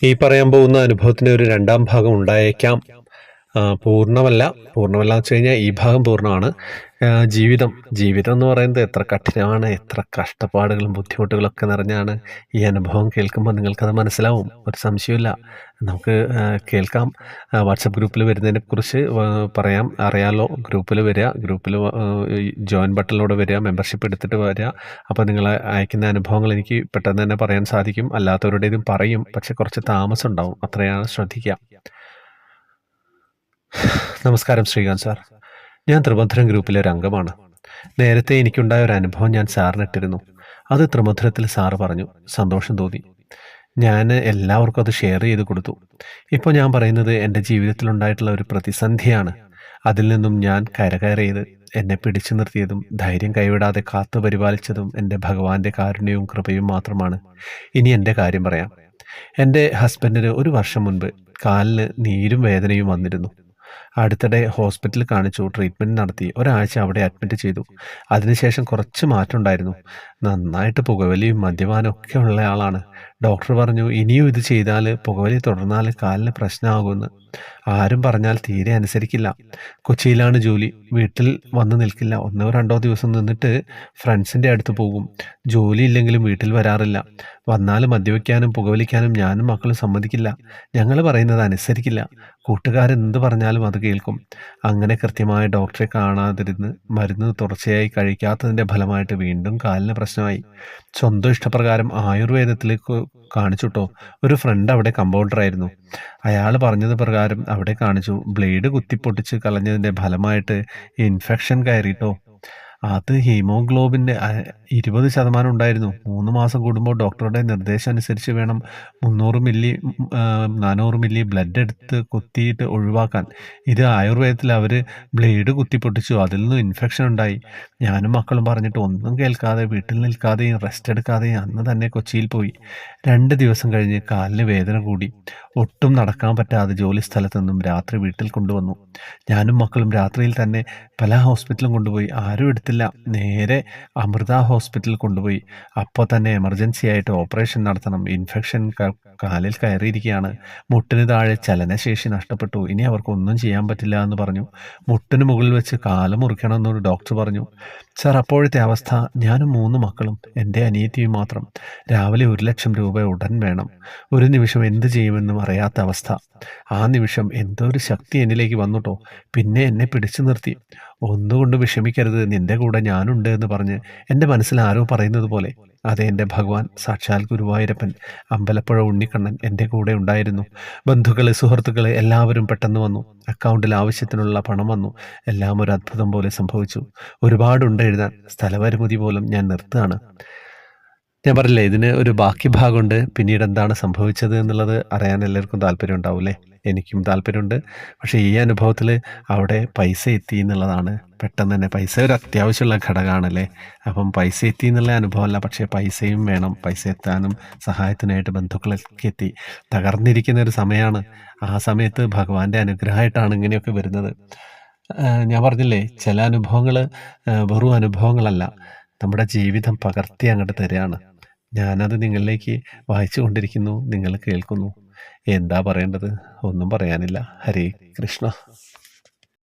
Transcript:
ഈ പറയാൻ പോകുന്ന അനുഭവത്തിന് ഒരു രണ്ടാം ഭാഗം ഉണ്ടായേക്കാം. പൂർണ്ണമല്ല. പൂർണ്ണമല്ല എന്ന് വെച്ച് കഴിഞ്ഞാൽ ഈ ഭാഗം പൂർണ്ണമാണ്. ജീവിതം ജീവിതം എന്ന് പറയുന്നത് എത്ര കഠിനമാണ്, എത്ര കഷ്ടപ്പാടുകളും ബുദ്ധിമുട്ടുകളൊക്കെ നിറഞ്ഞാണ്. ഈ അനുഭവം കേൾക്കുമ്പോൾ നിങ്ങൾക്കത് മനസ്സിലാവും, ഒരു സംശയവുമില്ല. നമുക്ക് കേൾക്കാം. വാട്സപ്പ് ഗ്രൂപ്പിൽ വരുന്നതിനെക്കുറിച്ച് പറയാം. അറിയാലോ, ഗ്രൂപ്പിൽ വരിക, ഗ്രൂപ്പിൽ ജോയിൻ ബട്ടണിലൂടെ വരിക, മെമ്പർഷിപ്പ് എടുത്തിട്ട് വരിക. അപ്പോൾ നിങ്ങൾ അയക്കുന്ന അനുഭവങ്ങൾ എനിക്ക് പെട്ടെന്ന് തന്നെ പറയാൻ സാധിക്കും. അല്ലാത്തവരുടേതും പറയും, പക്ഷെ കുറച്ച് താമസം ഉണ്ടാവും. അത്രയാണ് ശ്രദ്ധിക്കുക. നമസ്കാരം ശ്രീകാന്ത് സാർ. ഞാൻ ത്രിമധുരം ഗ്രൂപ്പിലെ ഒരു അംഗമാണ്. നേരത്തെ എനിക്കുണ്ടായ ഒരു അനുഭവം ഞാൻ സാറിന് ഇട്ടിരുന്നു. അത് ത്രിമധുരത്തിൽ സാറ് പറഞ്ഞു. സന്തോഷം തോന്നി. ഞാൻ എല്ലാവർക്കും അത് ഷെയർ ചെയ്ത് കൊടുത്തു. ഇപ്പോൾ ഞാൻ പറയുന്നത് എൻ്റെ ജീവിതത്തിലുണ്ടായിട്ടുള്ള ഒരു പ്രതിസന്ധിയാണ്. അതിൽ നിന്നും ഞാൻ കരകയറിയത്, എന്നെ പിടിച്ചു നിർത്തിയതും ധൈര്യം കൈവിടാതെ കാത്തു പരിപാലിച്ചതും എൻ്റെ ഭഗവാന്റെ കാരുണ്യവും കൃപയും മാത്രമാണ്. ഇനി എൻ്റെ കാര്യം പറയാം. എൻ്റെ ഹസ്ബൻഡിന് ഒരു വർഷം മുൻപ് കാലിന് നീരും വേദനയും വന്നിരുന്നു. അടുത്തിടെ ഹോസ്പിറ്റലിൽ കാണിച്ചു, ട്രീറ്റ്മെൻറ്റ് നടത്തി. ഒരാഴ്ച അവിടെ അഡ്മിറ്റ് ചെയ്തു. അതിനുശേഷം കുറച്ച് മാറ്റം ഉണ്ടായിരുന്നു. നന്നായിട്ട് പുകവലിയും മദ്യപാനം ഒക്കെ ഉള്ള ആളാണ്. ഡോക്ടർ പറഞ്ഞു, ഇനിയും ഇത് ചെയ്താൽ, പുകവലി തുടർന്നാൽ കാലിന് പ്രശ്നമാകുമെന്ന്. ആരും പറഞ്ഞാൽ തീരെ അനുസരിക്കില്ല. കൊച്ചിയിലാണ് ജോലി. വീട്ടിൽ വന്ന് നിൽക്കില്ല. 1-2 ദിവസം നിന്നിട്ട് ഫ്രണ്ട്സിൻ്റെ അടുത്ത് പോകും. ജോലി ഇല്ലെങ്കിലും വീട്ടിൽ വരാറില്ല. വന്നാൽ മദ്യവയ്ക്കാനും പുകവലിക്കാനും ഞാനും മക്കളും സമ്മതിക്കില്ല. ഞങ്ങൾ പറയുന്നത് അനുസരിക്കില്ല. കൂട്ടുകാരെന്ത് പറഞ്ഞാലും അത് കേൾക്കും. അങ്ങനെ കൃത്യമായി ഡോക്ടറെ കാണാതിരുന്ന് മരുന്ന് തുടർച്ചയായി കഴിക്കാത്തതിൻ്റെ ഫലമായിട്ട് വീണ്ടും കാലിന് പ്രശ്നമായി. സ്വന്തം ഇഷ്ടപ്രകാരം ആയുർവേദത്തിലേക്ക് കാണിച്ചുട്ടോ. ഒരു ഫ്രണ്ട് അവിടെ കമ്പൗണ്ടറായിരുന്നു. അയാൾ പറഞ്ഞത് പ്രകാരം അവിടെ കാണിച്ചു. ബ്ലേഡ് കുത്തിപ്പൊട്ടിച്ച് കളഞ്ഞതിൻ്റെ ഫലമായിട്ട് ഇൻഫെക്ഷൻ കയറിയിട്ടോ. അത് ഹീമോഗ്ലോബിൻ്റെ 20% ഉണ്ടായിരുന്നു. 3 മാസം കൂടുമ്പോൾ ഡോക്ടറുടെ നിർദ്ദേശം അനുസരിച്ച് വേണം 300 മില്ലി 400 മില്ലി ബ്ലഡ് എടുത്ത് കുത്തിയിട്ട് ഒഴിവാക്കാൻ. ഇത് ആയുർവേദത്തിൽ അവർ ബ്ലേഡ് കുത്തിപ്പൊട്ടിച്ചു. അതിൽ നിന്നും ഇൻഫെക്ഷൻ ഉണ്ടായി. ഞാനും മക്കളും പറഞ്ഞിട്ട് ഒന്നും കേൾക്കാതെ വീട്ടിൽ നിൽക്കാതെയും റെസ്റ്റ് എടുക്കാതെയും അന്ന് തന്നെ കൊച്ചിയിൽ പോയി. 2 ദിവസം കഴിഞ്ഞ് കാലിന് വേദന കൂടി. ഒട്ടും നടക്കാൻ പറ്റാതെ ജോലി സ്ഥലത്തു നിന്നും രാത്രി വീട്ടിൽ കൊണ്ടുവന്നു. ഞാനും മക്കളും രാത്രിയിൽ തന്നെ പല ഹോസ്പിറ്റലും കൊണ്ടുപോയി. ആരും എടുത്തില്ല. നേരെ അമൃത ഹോസ്പിറ്റലിൽ കൊണ്ടുപോയി. അപ്പോൾ തന്നെ എമർജൻസി ആയിട്ട് ഓപ്പറേഷൻ നടത്തണം. ഇൻഫെക്ഷൻ കാലിൽ കയറിയിരിക്കുകയാണ്. മുട്ടിന് താഴെ ചലനശേഷി നഷ്ടപ്പെട്ടു. ഇനി അവർക്കൊന്നും ചെയ്യാൻ പറ്റില്ല എന്ന് പറഞ്ഞു. മുട്ടിന് മുകളിൽ വെച്ച് കാല് മുറിക്കണമെന്നൊരു ഡോക്ടർ പറഞ്ഞു. സാർ, അപ്പോഴത്തെ അവസ്ഥ, ഞാനും 3 മക്കളും എൻ്റെ അനിയത്തിയും മാത്രം. രാവിലെ 1 ലക്ഷം രൂപ ഉടൻ വേണം. ഒരു നിമിഷം എന്ത് ചെയ്യുമെന്നും അറിയാത്ത അവസ്ഥ. ആ നിമിഷം എന്തോ ഒരു ശക്തി എന്നിലേക്ക് വന്നുട്ടോ. പിന്നെ എന്നെ പിടിച്ചു നിർത്തി. ഒന്നുകൊണ്ട് വിഷമിക്കരുത്, നിന്റെ കൂടെ ഞാനുണ്ട് എന്ന് പറഞ്ഞ് എൻ്റെ മനസ്സിൽ ആരോ പറയുന്നത് പോലെ. അതെ, എൻ്റെ ഭഗവാൻ, സാക്ഷാൽ ഗുരുവായൂരപ്പൻ, അമ്പലപ്പുഴ ഉണ്ണിക്കണ്ണൻ എൻ്റെ കൂടെ ഉണ്ടായിരുന്നു. ബന്ധുക്കൾ, സുഹൃത്തുക്കൾ എല്ലാവരും പെട്ടെന്ന് വന്നു. അക്കൗണ്ടിൽ ആവശ്യത്തിനുള്ള പണം വന്നു. എല്ലാം ഒരു അത്ഭുതം പോലെ സംഭവിച്ചു. ഒരുപാടുണ്ട് എഴുതാൻ. സ്ഥലപരിമിതി പോലും ഞാൻ നിർത്തുകയാണ്. ഞാൻ പറഞ്ഞില്ലേ, ഇതിന് ഒരു ബാക്കി ഭാഗമുണ്ട്. പിന്നീട് എന്താണ് സംഭവിച്ചത് എന്നുള്ളത് അറിയാൻ എല്ലാവർക്കും താല്പര്യം ഉണ്ടാവില്ലേ? എനിക്കും താല്പര്യമുണ്ട്. പക്ഷേ ഈ അനുഭവത്തിൽ അവിടെ പൈസ എത്തി എന്നുള്ളതാണ്. പെട്ടെന്ന് തന്നെ പൈസ ഒരു അത്യാവശ്യമുള്ള ഘടകമാണല്ലേ. അപ്പം പൈസ എത്തി എന്നുള്ള അനുഭവമല്ല, പക്ഷേ പൈസയും വേണം. പൈസ എത്താനും സഹായത്തിനായിട്ട് ബന്ധുക്കളൊക്കെ എത്തി. തകർന്നിരിക്കുന്ന ഒരു സമയമാണ്. ആ സമയത്ത് ഭഗവാന്റെ അനുഗ്രഹമായിട്ടാണ് ഇങ്ങനെയൊക്കെ വരുന്നത്. ഞാൻ പറഞ്ഞില്ലേ, ചില അനുഭവങ്ങൾ വെറും അനുഭവങ്ങളല്ല, നമ്മുടെ ജീവിതം പകർത്തി അങ്ങോട്ട് തരികയാണ്. ഞാനത് നിങ്ങളിലേക്ക് വായിച്ചു കൊണ്ടിരിക്കുന്നു, നിങ്ങൾ കേൾക്കുന്നു. എന്താ പറയേണ്ടത്? ഒന്നും പറയാനില്ല. ഹരേ കൃഷ്ണ.